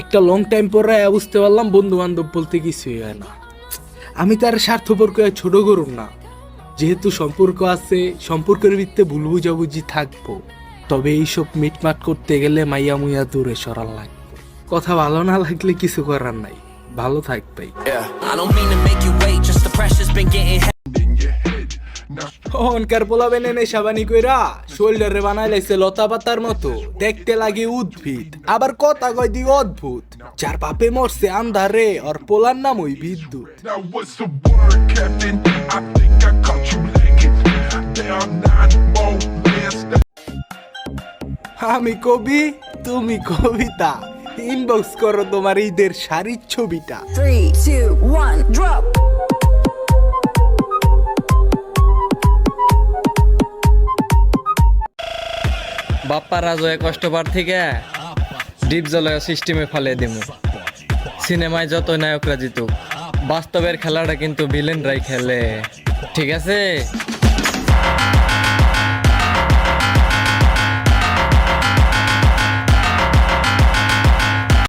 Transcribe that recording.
একটা long time পরে বুঝতে পারলাম বন্ধু বান্ধব বলতে কিছুই হয় না। আমি তার স্বার্থপর করে ছোট করুন না, যেহেতু সম্পর্ক আছে, সম্পর্কের ভিত্তিতে ভুল বুঝাবুঝি থাকবো, তবে এইসব মিটমাট করতে গেলে মাইয়া মুইয়া দূরে সরাল লাগবে। কথা ভালো না লাগলে কিছু করার নাই, ভালো থাকবে। অনকার পোলাবেন এনে সাবানি কইরা শোল্ডারে বানাই লাইছে লতা পাতার মতো, দেখতে লাগে উদ্ভিদ, আবার কথা কয় দি অদ্ভুত। যার বাপে মরছে আন্ধারে, আর পোলার নাম ওই বিদ্যুৎ। Now what's the word, Captain? I think I caught you leaking. There are 9 more lands that আমি কবি, তুমি কবিতা, ইনবক্স করো তোমার ঈদের শাড়ির ছবিটা। 3, 2, 1, drop. বাপ্পা রাজয়ে কষ্টবার থেকে ডিপ জলয় সিস্টেমে ফেলে দিমু। সিনেমায় যত নায়করা জিতুক, বাস্তবের খেলাটা কিন্তু ভিলেনরাই খেলে, ঠিক আছে?